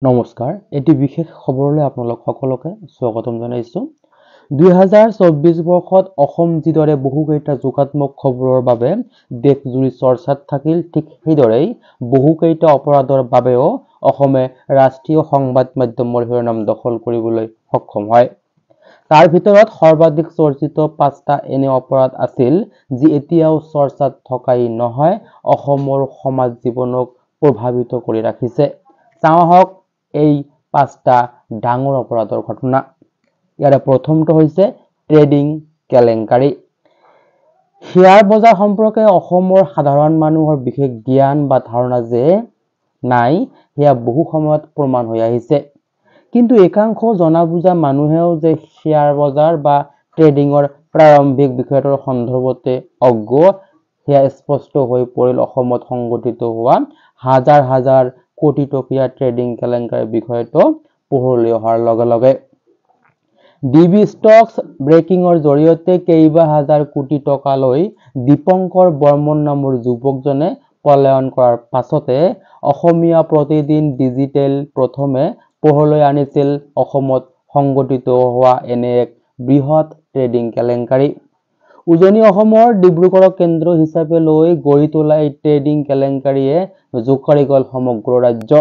নমস্কাৰ, এটি বিশেষ খবৰলৈ আপোনালোক সকলোকে স্বাগতম জনাইছো। 2024 বৰ্ষত অসম যিদৰে বহুকেইটা যোগাত্মক খবৰৰ বাবে দেশজুৰি চৰ্চাত থাকিল, ঠিক সেইদৰেই বহুকেইটা অপৰাধৰ বাবেও অসমে ৰাষ্ট্ৰীয় সংবাদ মাধ্যমৰ শিৰোনাম দখল কৰিবলৈ সক্ষম হয়। তাৰ ভিতৰত সৰ্বাধিক চৰ্চিত 5টা এনে অপৰাধ আছিল যি এতিয়াও চৰ্চাত থকাই নহয়, অসমৰ সমাজ জীৱনক প্ৰভাৱিত কৰি ৰাখিছে। চাওঁ আহক এই 5টা ডাঙৰ অপৰাধৰ ঘটনা। ইয়াৰে প্ৰথমটো হৈছে ট্ৰেডিং কেলেংকাৰী। শ্বেয়াৰ বজাৰ সম্পৰ্কে অসমৰ সাধাৰণ মানুহৰ বিশেষ জ্ঞান বা ধাৰণা যে নাই, সেয়া বহু সময়ত প্ৰমাণ হৈ আহিছে। কিন্তু একাংশ জনা বুজা মানুহেও যে শ্বেয়াৰ বজাৰ বা ট্ৰেডিঙৰ প্ৰাৰম্ভিক বিষয়টোৰ সন্দৰ্ভতে অজ্ঞ, সেয়া স্পষ্ট হৈ পৰিল অসমত সংঘটিত হোৱা হাজাৰ হাজাৰ কোটি টকীয়া ট্ৰেডিং কেলেংকাৰীৰ বিষয়টো পোহৰলৈ অহাৰ লগে লগে। ডিবি ষ্টকছ ব্ৰেকিঙৰ জৰিয়তে কেইবা হাজাৰ কোটি টকালৈ দীপঙ্কৰ বৰ্মন নামৰ যুৱকজনে পলায়ন কৰাৰ পাছতে অসমীয়া প্ৰতিদিন ডিজিটেল প্ৰথমে পোহৰলৈ আনিছিল অসমত সংঘটিত হোৱা এনে এক বৃহৎ ট্ৰেডিং কেলেংকাৰী। উজনি অসমৰ ডিব্ৰুগড়ক কেন্দ্ৰ হিচাপে লৈ গঢ়ি তোলা এই ট্ৰেডিং কেলেংকাৰীয়ে জোকাৰি গল সমগ্ৰ ৰাজ্য।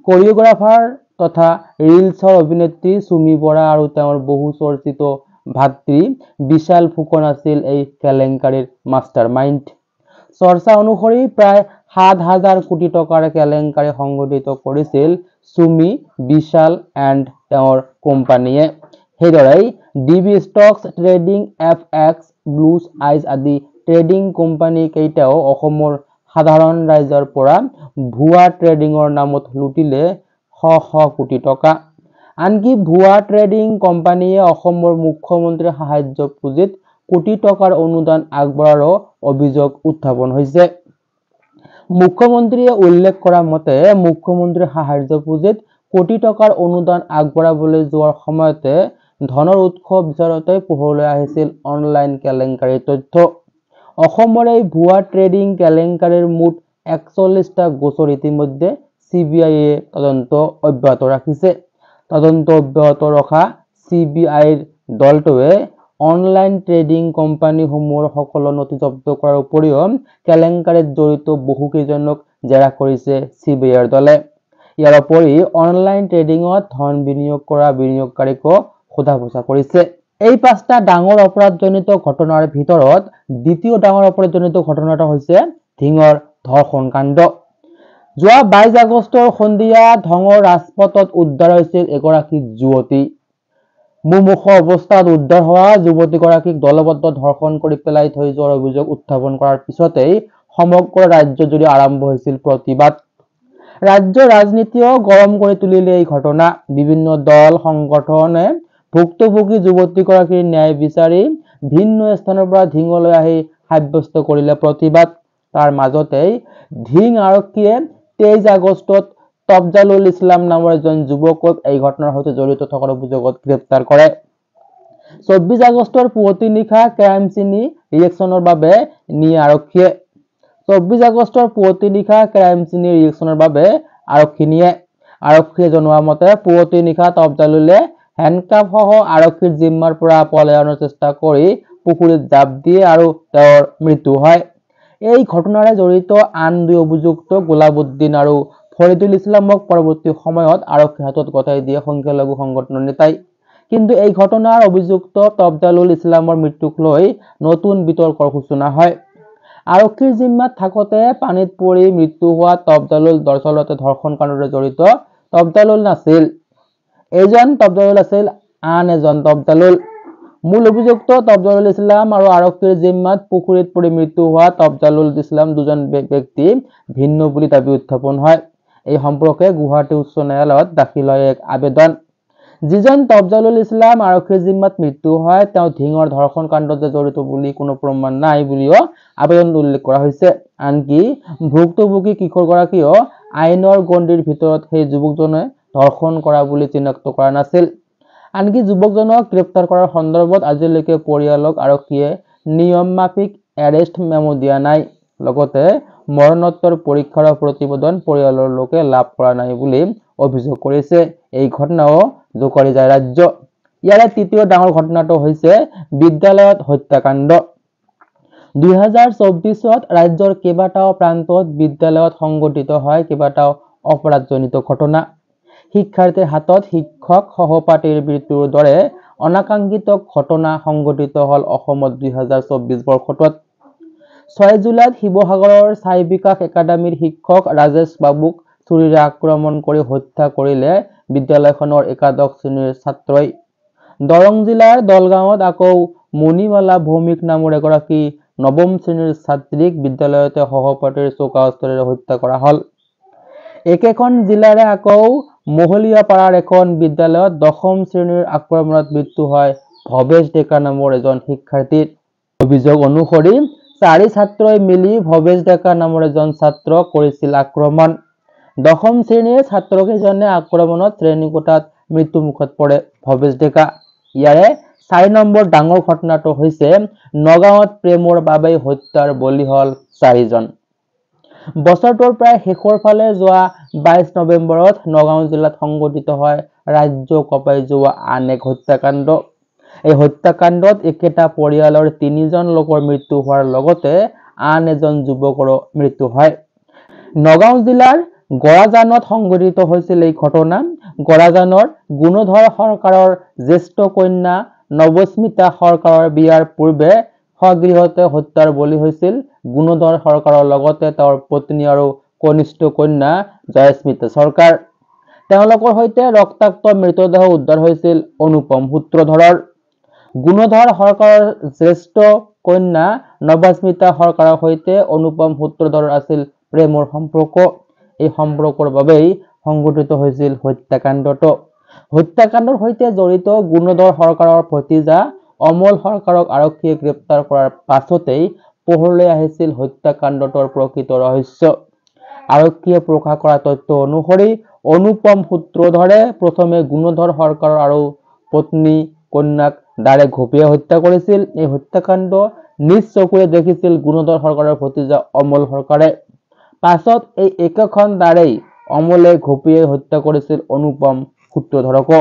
কোৰিঅগ্ৰাফাৰ তথা ৰিলছৰ অভিনেত্ৰী চুমি বৰা আৰু তেওঁৰ বহু চৰ্চিত ভাতৃ বিশাল ফুকন আছিল এই কেলেংকাৰীৰ মাষ্টাৰ মাইণ্ড। চৰ্চা অনুসৰি প্ৰায় 7,000 কোটি টকাৰ কেলেংকাৰী সংঘটিত কৰিছিল চুমি, বিশাল এণ্ড তেওঁৰ কোম্পানীয়ে। সেইদৰেই ডিবি ষ্টকছ ট্ৰেডিং, FX, ব্লুজ আইজ আদি ট্ৰেডিং কোম্পানী কেইটাও অসমৰ সাধাৰণ ৰাইজৰ পৰা ভুৱা ট্ৰেডিঙৰ নামত লুটিলে শ কোটি টকা। আনকি ভুৱা ট্ৰেডিং কোম্পানীয়ে অসমৰ মুখ্যমন্ত্ৰীৰ সাহায্য পুঁজিত কোটি টকাৰ অনুদান আগবঢ়াৰো অভিযোগ উত্থাপন হৈছে। মুখ্যমন্ত্ৰীয়ে উল্লেখ কৰা মতে মুখ্যমন্ত্ৰীৰ সাহায্য পুঁজিত কোটি টকাৰ অনুদান আগবঢ়াবলৈ যোৱাৰ সময়তে ধনৰ উৎস বিচাৰতে পোহৰলৈ আহিছিল অনলাইন কেলেংকাৰীৰ তথ্য। অসমৰ এই ভুৱা ট্ৰেডিং কেলেংকাৰীৰ মুঠ 41টা গোচৰ ইতিমধ্যে CBI-য়ে তদন্ত অব্যাহত ৰাখিছে। তদন্ত অব্যাহত ৰখা CBI-ৰ দলটোৱে অনলাইন ট্ৰেডিং কোম্পানীসমূহৰ সকলো নথি জব্দ কৰাৰ উপৰিও কেলেংকাৰীত জড়িত বহুকেইজনক জেৰা কৰিছে CBI-ৰ দলে। ইয়াৰ উপৰি অনলাইন ট্ৰেডিঙত ধন বিনিয়োগ কৰা বিনিয়োগকাৰীকো সোধা পোছা কৰিছে। এই 5টা ডাঙৰ অপৰাধজনিত ঘটনাৰ ভিতৰত দ্বিতীয় ডাঙৰ অপৰাধজনিত ঘটনাটো হৈছে ধিঙৰ ধৰ্ষণ কাণ্ড। যোৱা 22 আগষ্টৰ সন্ধিয়া ধঙৰ ৰাজপথত উদ্ধাৰ হৈছিল এগৰাকী যুৱতী। মুমূৰ্ষ অৱস্থাত উদ্ধাৰ হোৱা যুৱতীগৰাকীক দলবদ্ধ ধৰ্ষণ কৰি পেলাই থৈ যোৱাৰ অভিযোগ উত্থাপন কৰাৰ পিছতেই সমগ্ৰ ৰাজ্যজুৰি আৰম্ভ হৈছিল প্ৰতিবাদ। ৰাজ্যৰ ৰাজনীতিও গৰম কৰি তুলিলে এই ঘটনা। বিভিন্ন দল সংগঠনে ভুক্তভোগী যুৱতীগৰাকীৰ ন্যায় বিচাৰি ভিন্ন স্থানৰ পৰা ধিঙলৈ আহি সাব্যস্ত কৰিলে প্ৰতিবাদ। তাৰ মাজতেই ধিং আৰক্ষীয়ে 23 আগষ্টত তফজালুল ইছলাম নামৰ এজন যুৱকক এই ঘটনাৰ সৈতে জড়িত থকাৰ অভিযোগত গ্ৰেপ্তাৰ কৰে। 24 আগষ্টৰ পুৱতি নিশা ক্ৰাইম চিনি ৰিয়েকশ্যনৰ বাবে নিয়ে আৰক্ষীয়ে। 24 আগষ্টৰ পুৱতি নিশা ক্ৰাইম চিনি ৰিয়েকশ্যনৰ বাবে আৰক্ষী নিয়ে। আৰক্ষীয়ে জনোৱা মতে পুৱতি নিশা তফজালুলে হেণ্ডকাফ সহ আৰক্ষীৰ জিম্মাৰ পৰা পলায়নৰ চেষ্টা কৰি পুখুৰীত জাপ দিয়ে আৰু তেওঁৰ মৃত্যু হয়। এই ঘটনাৰে জড়িত আন 2 অভিযুক্ত গোলাবুদ্দিন আৰু ফৰিদুল ইছলামক পৰৱৰ্তী সময়ত আৰক্ষীৰ হাতত গতাই দিয়ে সংখ্যালঘু সংগঠনৰ নেতাই। কিন্তু এই ঘটনাৰ অভিযুক্ত তফজালুল ইছলামৰ মৃত্যুক লৈ নতুন বিতৰ্কৰ সূচনা হয়। আৰক্ষীৰ জিম্মাত থাকোতে পানীত পৰি মৃত্যু হোৱা তফজালুল দৰাচলতে ধৰ্ষণ কাণ্ডৰে জড়িত তফজালুল নাছিল। এজন তফজালুল আছিল আন এজন তফজালুল। মূল অভিযুক্ত তফজালুল ইছলাম আৰু আৰক্ষীৰ জিম্মাত পুখুৰীত পৰি মৃত্যু হোৱা তফজালুল ইছলাম দুজন ব্যক্তি ভিন্ন বুলি দাবী উত্থাপন হয়। এই সম্পৰ্কে গুৱাহাটী উচ্চ ন্যায়ালয়ত দাখিল হয় এক আবেদন। যিজন তফজালুল ইছলাম আৰক্ষীৰ জিম্মাত মৃত্যু হয় তেওঁ ধিঙৰ ধৰ্ষণ কাণ্ডত জড়িত বুলি কোনো প্ৰমাণ নাই বুলিও আবেদনত উল্লেখ কৰা হৈছে। আনকি ভুক্তভোগী কিশোৰগৰাকীও আইনৰ গণ্ডিৰ ভিতৰত সেই যুৱকজনে ধৰ্ষণ কৰা বুলি চিনাক্ত কৰা নাছিল। আনকি যুৱকজনক গ্ৰেপ্তাৰ কৰাৰ সন্দৰ্ভত আজিলৈকে পৰিয়ালক আৰক্ষীয়ে নিয়ম মাফিক এৰেষ্ট মেমো দিয়া নাই। লগতে মৰণোত্তৰ পৰীক্ষাৰ প্ৰতিবেদন পৰিয়ালৰ লোকে লাভ কৰা নাই বুলি অভিযোগ কৰিছে। এই ঘটনাও জোকাৰি যায় ৰাজ্য। ইয়াৰে তৃতীয় ডাঙৰ ঘটনাটো হৈছে বিদ্যালয়ত হত্যাকাণ্ড। 2024ত ৰাজ্যৰ কেইবাটাও প্ৰান্তত বিদ্যালয়ত সংঘটিত হয় কেইবাটাও অপৰাধজনিত ঘটনা। শিক্ষাৰ্থীৰ হাতত শিক্ষক সহপাঠীৰ মৃত্যুৰ দৰে অনাকাংক্ষিত ঘটনা সংঘটিত হল অসমত 2024 বৰ্ষটোত। 6 জুলাইত শিৱসাগৰৰ সাই বিকাশ একাডেমীৰ শিক্ষক ৰাজেশ বাবুক ছুৰীৰে আক্ৰমণ কৰি হত্যা কৰিলে বিদ্যালয়খনৰ একাদশ শ্ৰেণীৰ ছাত্ৰই। দৰং জিলাৰ দলগাঁৱত আকৌ মণিমালা ভৌমিক নামৰ এগৰাকী নৱম শ্ৰেণীৰ ছাত্ৰীক বিদ্যালয়তে সহপাঠীৰ চোকা অস্ত্ৰেৰে হত্যা কৰা হল। একেখন জিলাৰে আকৌ মহলীয়াপাৰাৰ এখন বিদ্যালয়ত দশম শ্ৰেণীৰ আক্ৰমণত মৃত্যু হয় ভৱেশ ডেকা নামৰ এজন শিক্ষাৰ্থীৰ। অভিযোগ অনুসৰি 4 ছাত্ৰই মিলি ভৱেশ ডেকা নামৰ এজন ছাত্ৰক কৰিছিল আক্ৰমণ। দশম শ্ৰেণীৰ ছাত্ৰকেইজনে আক্ৰমণত শ্ৰেণীকোঠাত মৃত্যুমুখত পৰে ভৱেশ ডেকা। ইয়াৰে 4 নম্বৰ ডাঙৰ ঘটনাটো হৈছে নগাঁৱত প্ৰেমৰ বাবেই হত্যাৰ বলি হল 4 জন। বছৰটোৰ প্ৰায় শেষৰ ফালে যোৱা 22 নৱেম্বৰত নগাঁও জিলাত সংঘটিত হয় ৰাজ্য কঁপাই যোৱা আন এক হত্যাকাণ্ড। এই হত্যাকাণ্ডত একেটা পৰিয়ালৰ 3 জন লোকৰ মৃত্যু হোৱাৰ লগতে আন এজন যুৱকৰো মৃত্যু হয়। নগাঁও জিলাৰ গৰাজানত সংঘটিত হৈছিল এই ঘটনা। গৰাজানৰ গুণধৰ সৰকাৰৰ জ্যেষ্ঠ কন্যা নৱস্মিতা সৰকাৰৰ বিয়াৰ পূৰ্বে স্বগৃহতে হত্যাৰ বলি হৈছিল গুণধৰ সৰকাৰৰ লগতে তেওঁৰ পত্নী আৰু কনিষ্ঠ কন্যা জয়স্মিতা সৰকাৰ। তেওঁলোকৰ সৈতে ৰক্তাক্ত মৃতদেহ উদ্ধাৰ হৈছিল অনুপম সূত্ৰধৰৰ। গুণধৰ সৰকাৰৰ জ্যেষ্ঠ কন্যা নৱস্মিতা সৰকাৰৰ সৈতে অনুপম সূত্ৰধৰৰ আছিল প্ৰেমৰ সম্পৰ্ক। এই সম্পৰ্কৰ বাবেই সংঘটিত হৈছিল হত্যাকাণ্ডটো। হত্যাকাণ্ডৰ সৈতে জড়িত গুণধৰ সৰকাৰৰ ভতিজা অমল সৰকাৰক আৰক্ষীয়ে গ্ৰেপ্তাৰ কৰাৰ পাছতেই পোহৰলৈ আহিছিল হত্যাকাণ্ডটোৰ প্ৰকৃত ৰহস্য। আৰক্ষীয়ে প্ৰকাশ কৰা তথ্য অনুসৰি অনুপম সূত্ৰধৰে প্ৰথমে গুণধৰ সৰকাৰ আৰু পত্নী কন্যাক দাৰে ঘপিয়াই হত্যা কৰিছিল। এই হত্যাকাণ্ড নিজ চকুৰে দেখিছিল গুণধৰ সৰকাৰৰ ভতিজা অমল সৰকাৰে। পাছত এই একেখন দাৰেই অমলে ঘপিয়াই হত্যা কৰিছিল অনুপম সূত্ৰধৰকো।